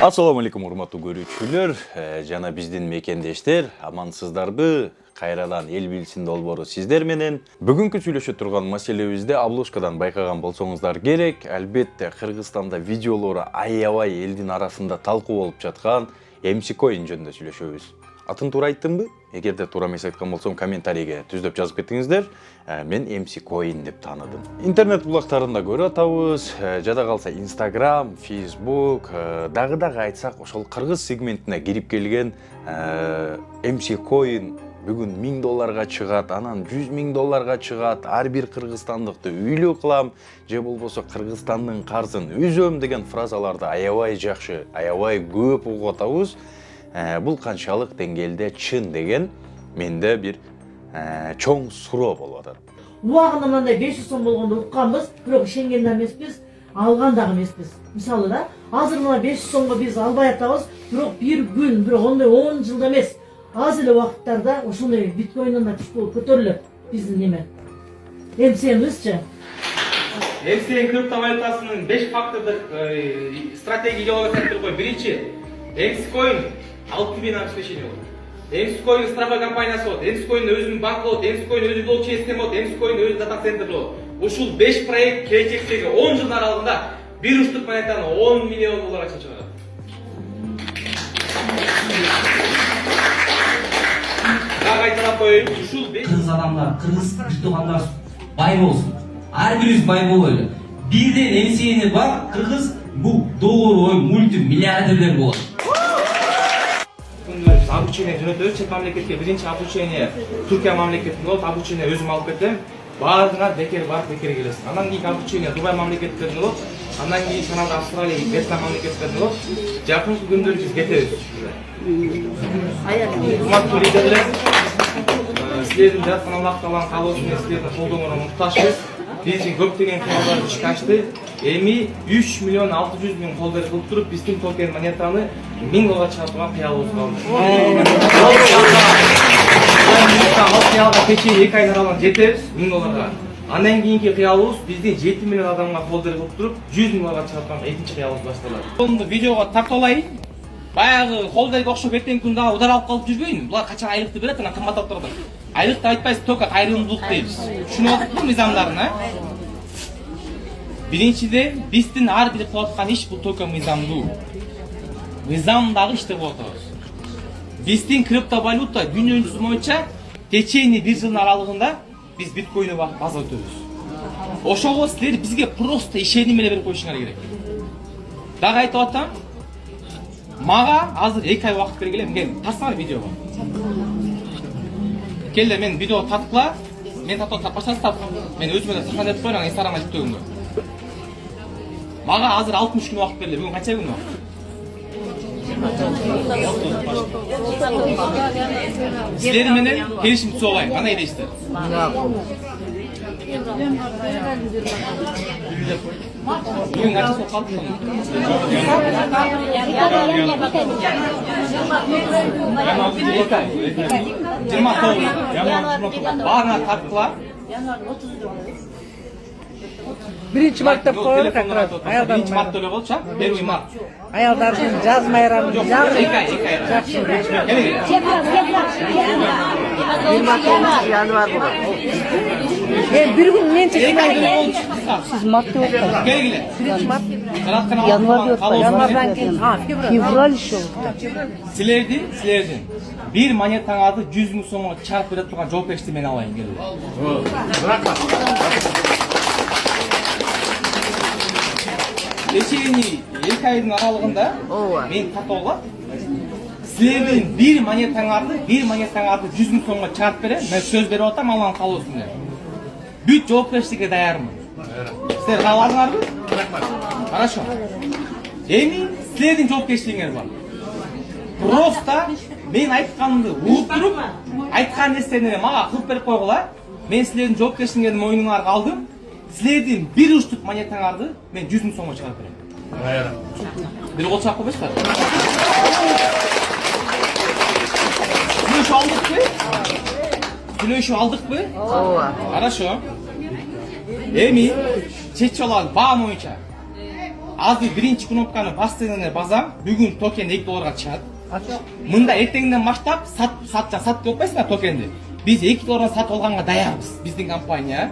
Assalamu алейкум урматтуу көрүүчүлөр жана биздин мекендештер, амансыздарбы? Кайрадан эл билсин долбоору сиздер менен. Бүгүнкү сүйлөшө турган маселебизде обложкадан байкаган болсоңуздар керек, албетте Кыргызстанда видеолору аябай элдин арасында талкуу болуп жаткан MC Coin жөнүндө сүйлөшөбүз. Атын туура айттымбы? Эгерде туура эмес айткан болсом комментарийге түздөп жазып кетиңиздер. Мен MC Coin деп тааныдым. Интернет булактарында көрүп атабыз, жада калса Instagram, Facebook, дагы айтсак ошол кыргыз сегментине кирип келген MC Coin бүгүн $1000 чыгат, анан $100,000 чыгат, ар бир кыргызстандыкты үйлүү кылам, же болбосо Кыргызстандын карзын үзөм деген фразаларды аябай жакшы, аябай көп угуп атабыз. Бул канчалык деңгээлде чын деген менде бир чоң суроо болуп атат. Убагында мындай 500 сом болгондо укканбыз, бирок ишенген да эмеспиз, алган дагы эмеспиз. Мисалы да, азыр мына 500 сомго биз албай атабыз, бирок бир күн, бирок ондай 10 жылда эмес, аз эле убакыттарда ошондой биткоиндон да күчтүү көтөрүлөт биздин неме. МСМибизчи. МСМ криптовалютасынын 5 фактордук стратегия идеологиясы бар. Биринчи, MCCoin 6000 обеспечение болот. MCCoin страховой компаниясы болот. MCCoin өзүнүн банкы болот. MCCoin өзүнүн блокчейн система болот. MCCoin өзүнүн дата центр болот. Ушул 5 проект келечектеги 10 жылдар аралыгында бир уштук монетаны $10 миллион чыгарат. Дагы айтып коеюн, ушул кыргыз адамдар, кыргыз криптогандар бай болсун. Ар бирибиз бай болойлу. Бирден MCC'ни бар кыргыз бул доллар мультимиллиардерлер болот. Обучение жөнөтөбүз, чет мамлекетке биринчи обучение Түркия мамлекетинде болот, обучение өзүм алып кетем. Баардыгыңар бекер барып бекер келесиз. Андан кийин обучение Дубай мамлекеттеринде болот, андан кийин Канада, Австралия, Вьетнам мамлекеттеринде болот. Жакынкы күндөрү биз кетебиз. Урматтуу лидерлер, силердин жараткан Аллах Тааланын каалоосу силердин колдооңорго муктажбыз. Биз үчүн көптөгөн кыялдар ишке ашты. Эми 3,600,000 колдор кылып туруп, биздин токен монетаны $1000 чыгара турган кыялыбыз калды. Ал кыялга кечээ 2 ай аралыгында жетебиз $1000. Андан кийинки кыялыбыз биздин 7 миллион адамга колдор кылып туруп, $100,000 чыгара турган экинчи кыялыбыз башталат. Сонун видеого тарталайын. Баягы колдорго окшоп эртең күн дагы удар алып калып жүрбөйүн. Булар качан айлыкты берет, анан кымбаттап турат. Айлыкты айтпайсыз, только кайрымдуулук дейбиз. Түшүнүп атпайсызбы мыйзамдарын, Биринчиден, биздин ар бир кылып аткан иш бул только мыйзамдуу. Мыйзамдагы иште болот. Биздин криптовалюта дүйнө жүзү боюнча течени 1 жылдын аралыгында биз биткоинди база өтөбүз. Ошого силер бизге просто ишеним менен берип коюшуңар керек. Дагы айтып атам, мага азыр 2 ай убакыт бергиле, мен тарсаңар видеого. Келде мен видео тарткыла, мен тартып баштасам, мен өзүмө да сахнада коюн, Инстаграмга жүктөгөнгө. Мага азыр 60 күн убакыт берилди. Бүгүн канча күн бар? Силер менен келишим түзүп алайын. Кандай дейсиздер? Бүгүн канча сот калды? 29. Баарына тарткыла. Биринчи мартта коелу какрат. Биринчи мартта эле болчу, 1 март. Аялдардын жаз майрамы жакшы. Январь болот. Бир күн мен чечмейм. Сиз мартта болуп. Келгиле. Биринчи март. Январдан кийин. Февраль еще. Силердин бир монетаңарды 100,000 сомго чыгарып бере турган жоопкерчиликти мен алайын, келгиле. Кечени 2 айдын аралыгында мен катоолга силердин бир монетаңарды 100,000 сомго чыгарып берем. Мен сөз берип атам, Алланын каалоосу менен. Бүт жоопкерчиликке даярмын. Силер кааладыңарбы? Хорошо. Эми силердин жоопкерчилигиңер бар. Просто мен айтканымды угуп туруп, айткан нерсени мага кылып берип койгула. Мен силердин жоопкерчилигиңерди мойнуңарга алдым. Силердин бир уштук монетаңарды мен 100,000 сомго чыгарып берем. Бир кол чаап койбойсуздар. Сүйлөшүп алдыкпы? Ооба. Хорошо. Эми чечип алалы баа боюнча азыр биринчи кнопканы басты базам, бүгүн токен $2 чыгат. Мында эртеңден баштап сат деп атпайсыңбы токенди? Биз $2 сатып алганга даярбыз, биздин компания.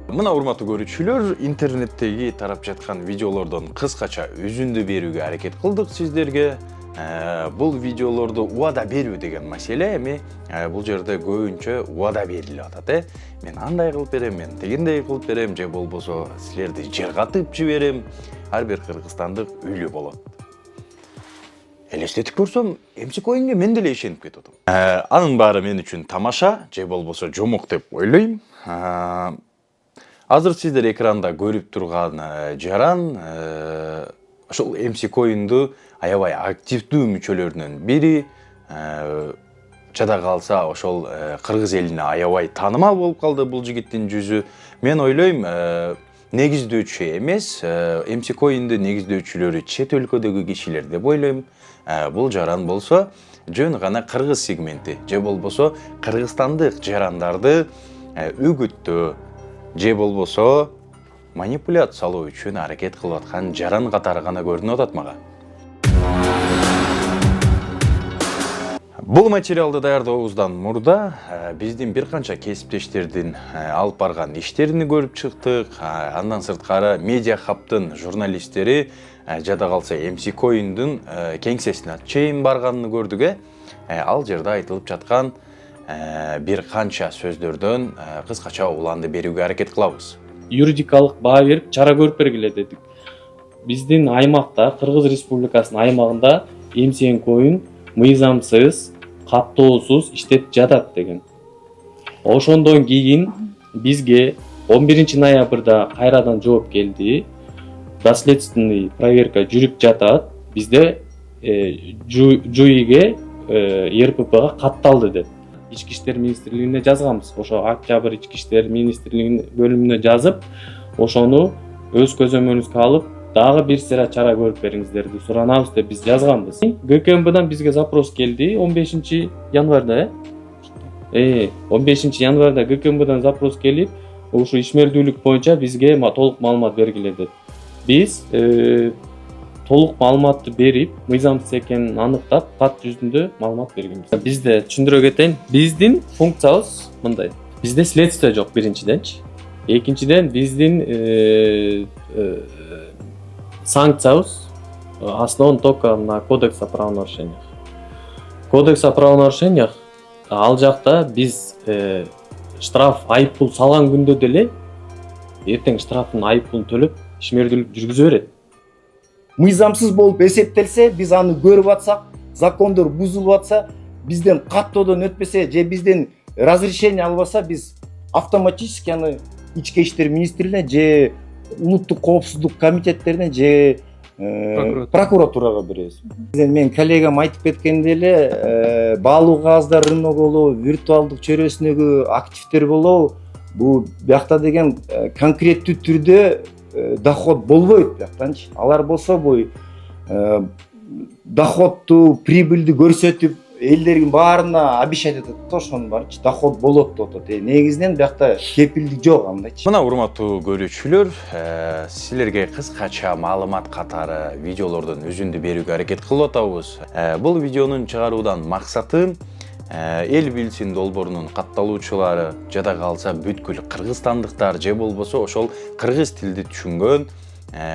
Мына урматтуу көрүүчүлөр, интернеттеги тарап жаткан видеолордон кыскача үзүндү берүүгө аракет кылдык сиздерге. Бул видеолорду убада берүү деген маселе эми бул жерде көбүнчө убада берилип атат. Мен андай кылып берем, мен тегиндей кылып берем, же болбосо силерди жыргатып жиберем. Ар бир кыргызстандык үйлүү болот. Элестетип көрсөм, MC Coin'ге мен деле ишенип кетип атам. Анын баары мен үчүн тамаша, же болбосо жомок деп ойлойм. Азыр сиздер экранда көрүп турган жаран ошол MC Coin'ду аябай активдүү мүчөлөрүнөн бири. Жада калса ошол кыргыз элине аябай таанымал болуп калды бул жигиттин жүзү. Мен ойлойм, негиздөөчү эмес, MC Coin'ди негиздөөчүлөрү чет өлкөдөгү кишилер деп ойлойм. Бул жаран болсо жөн гана кыргыз сегменти, же болбосо кыргызстандык жарандарды үгүттөө, же болбосо манипуляциялоо үчүн аракет кылып аткан жаран катары гана көрүнүп атат мага. Бул материалды даярдообуздан мурда биздин бир канча кесиптештердин алып барган иштерин көрүп чыктык. Андан сырткары Media Hub'дын журналисттери жада калса MC Coin'дун кеңсесине чейин барганын көрдүк. Ал жерде айтылып жаткан бир канча сөздөрдөн кыскача уланды берүүгө аракет кылабыз. Юридикалык баа берип, чара көрүп бергиле дедик. Биздин аймакта, Кыргыз Республикасынын аймагында MC Coin мыйзамсыз, каттоосуз иштеп жатат деген. Ошондон кийин бизге 11 ноябрда кайрадан жооп келди. Доследственный проверка жүрүп жатат. Бизде ЖУИге, РППга катталды деп. Ички иштер министрлигине жазганбыз. Ошо Октябрь ички иштер министрлигинин бөлүмүнө жазып, ошону өз көзөмөлүбүзгө алып, дагы бир сыра чара көрүп бериңиздер деп суранабыз деп биз жазганбыз. ГКМБдан бизге запрос келди 15 январда. 15 январда ГКМБдан запрос келип, ушу ишмердүүлүк боюнча бизге толук маалымат бергиле деп. Биз толук маалыматты берип, мыйзамсыз экенин аныктап, кат жүзүндө маалымат бергенбиз. Бизде түшүндүрө кетейин, биздин функциябыз мындай. Бизде следствие жок биринчиденчи. Экинчиден биздин санкциябыз основан только на кодекс о правонарушениях. Кодекс о правонарушениях ал жакта биз штраф, айыппул салган күндө деле эртең штрафын, айыппулун төлөп ишмердүүлүк жүргүзө берет. Мыйзамсыз болуп эсептелсе, биз аны көрүп атсак, закондор бузулуп атса, бизден каттоодон өтпөсө же бизден разрешение албаса, биз автоматически аны ички иштер министрлигине же улуттук коопсуздук комитеттерине же прокуратурага беребиз. Мен коллегам айтып кеткендей эле, баалуу кагаздар рынок болобу, виртуалдык чөйрөсүндөгү активдер болобу, бул биякта деген конкреттүү түрдө доход болбойт бияктанчы. Алар болсо бу доходту, прибыльдү көрсөтүп элдердин баарына обещать этет да, ошонун баарычы доход болот деп атат. Негизинен биякта кепилдик жок андайчы. Мына урматтуу көрүүчүлөр, силерге кыскача маалымат катары видеолордун өзүндү берүүгө аракет кылып атабыз. Бул видеонун чыгаруудан максаты эл билсин долбоорунун катталуучулары жада калса бүткүл кыргызстандыктар же болбосо ошол кыргыз тилди түшүнгөн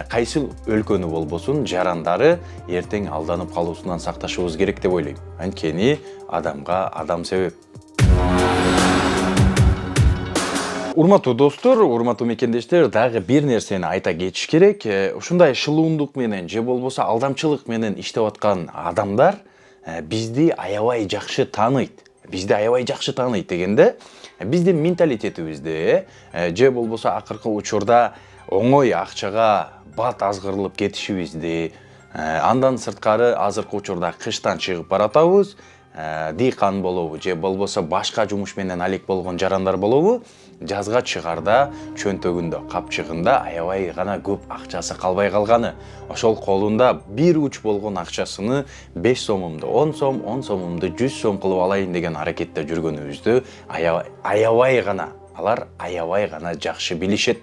кайсы өлкөнү болбосун жарандары эртең алданып калуусунан сакташыбыз керек деп ойлойм. Анткени адамга адам себеп. Урматтуу достор, урматтуу мекендештер, дагы бир нерсени айта кетиш керек. Ушундай шылуундук менен же болбосо алдамчылык менен иштеп аткан адамдар бизди аябай жакшы тааныйт. Бизди аябай жакшы тааныйт дегенде, биздин менталитетибизде же болбосо акыркы учурда оңой акчага бат азгырылып кетишибизди, андан сырткары азыркы учурда кыштан чыгып баратабыз, дыйкан болобу же болбосо башка жумуш менен алек болгон жарандар болобу, жазга чыгарда чөнтөгүндө, капчыгында аябай гана көп акчасы калбай калганы. Ошол колунда бир уч болгон акчасыны 5 сомумду 10 сом, 10 сомумду 100 сом кылып алайын деген аракетте жүргөнүбүздү аябай гана жакшы билишет.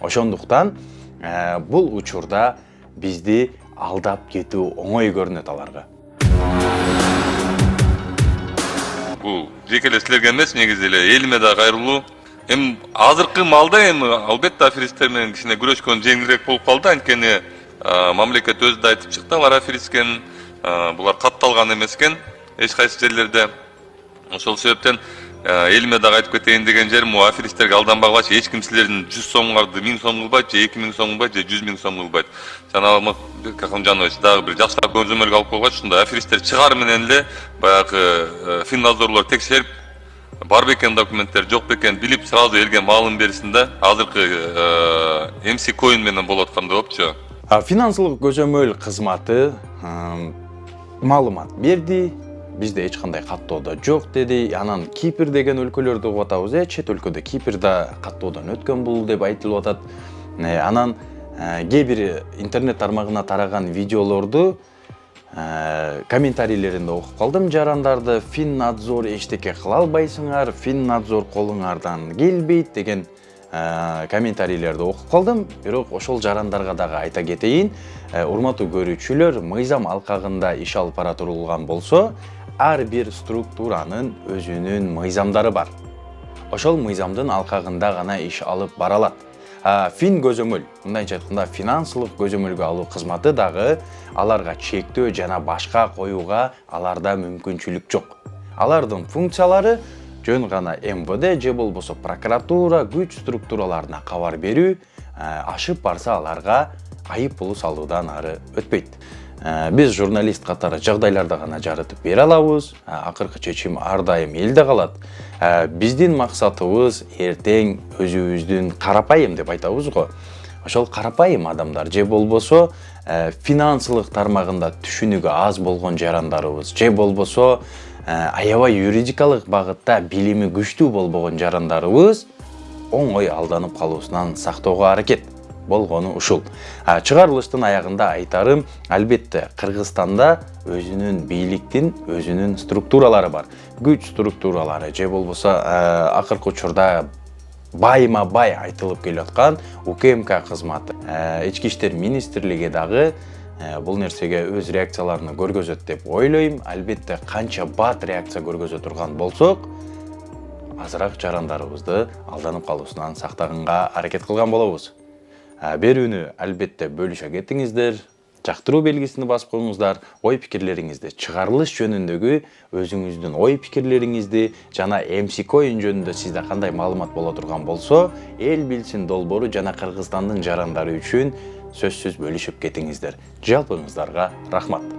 Ошондуктан бул учурда бизди алдап кетүү оңой көрүнөт аларга. Бул жеке силерге эмес, негизи эле элиме да кайрылуу. Азыркы маалда албетте аферисттер менен кичине күрөшкөн жеңилирээк болуп калды, анткени мамлекет өзү да айтып чыкты, алар аферист экен, булар катталган эмес экен эч кайсы жерлерде. Ошол себептен элиме дагы айтып кетейин деген жерим, могу аферисттерге алданбагылачы, эч ким силердин 100 сомуңарды 1000 сом кылбайт, же 2000 сом кылбайт, же 100 000 сом кылбайт. Жана Алмазбек Акмжанович дагы бир жакшыраак көзөмөлгө алып койгоч, ушундай аферисттер чыгар менен эле баягы финнадзорлор текшерип, бар бекен документтер, жок бекен билип, сразу элге маалым берсин да. Азыркы MC Coin менен болуп аткандай болупчу. Финансылык көзөмөл кызматы маалымат берди. Бизде эч кандай каттоодо жок деди. Анан Кипр деген өлкөлөрдү угуп атабыз, чет өлкөдө Кипрда каттоодон өткөн бул деп айтылып атат. Анан кээ бир интернет тармагына тараган видеолорду комментарийлеринде окуп калдым. Жарандарды Финнадзор эчтеке кыла албайсыңар, Финнадзор колуңардан келбейт деген комментарийлерди окуп калдым. Бирок ошол жарандарга дагы айта кетейин, урматтуу көрүүчүлөр, мыйзам алкагында иш алып бара турулган болсо, ар бир структуранын өзүнүн мыйзамдары бар. Ошол мыйзамдын алкагында гана иш алып бара алат. Фин көзөмөл, мындайча айтканда финансылык көзөмөлгө алуу кызматы дагы аларга чектөө жана башка коюуга аларда мүмкүнчүлүк жок. Алардын функциялары жөн гана МВД же болбосо прокуратура, күч структураларына кабар берүү, ашып барса аларга айып пулу салуудан ары өтпөйт. Биз журналист катары жагдайларда гана жарытып бере алабыз. Акыркы чечим ар дайым элде калат. Биздин максатыбыз эртең өзүбүздүн карапайым деп айтабыз го. Ошол карапайым адамдар же болбосо финансылык тармагында түшүнүгү аз болгон жарандарыбыз же болбосо аябай юридикалык багытта билими күчтүү болбогон жарандарыбыз оңой алданып калуусунан сактоого аракет болгону ушул. Чыгарылыштын аягында айтарым, албетте Кыргызстанда өзүнүн бийликтин өзүнүн структуралары бар. Күч структуралары же болбосо акыркы учурда байма бай айтылып келаткан УКМК кызматы. Ички иштер министрлиги дагы бул нерсеге өз реакцияларын көргөзөт деп ойлойм. Албетте канча бат реакция көргөзө турган болсок, азыраак жарандарыбызды алданып калуусунан сактаганга аракет кылган болобуз. Берүүнү албетте бөлүшө кетиңиздер, жактыруу белгисини басып коюңуздар, ой пикирлериңизди, чыгарылыш жөнүндөгү өзүңүздүн ой пикирлериңизди жана MC Coin жөнүндө сизде кандай маалымат боло турган болсо, эл билсин долбоору жана Кыргызстандын жарандары үчүн сөзсүз бөлүшүп кетиңиздер. Жалпыңыздарга рахмат.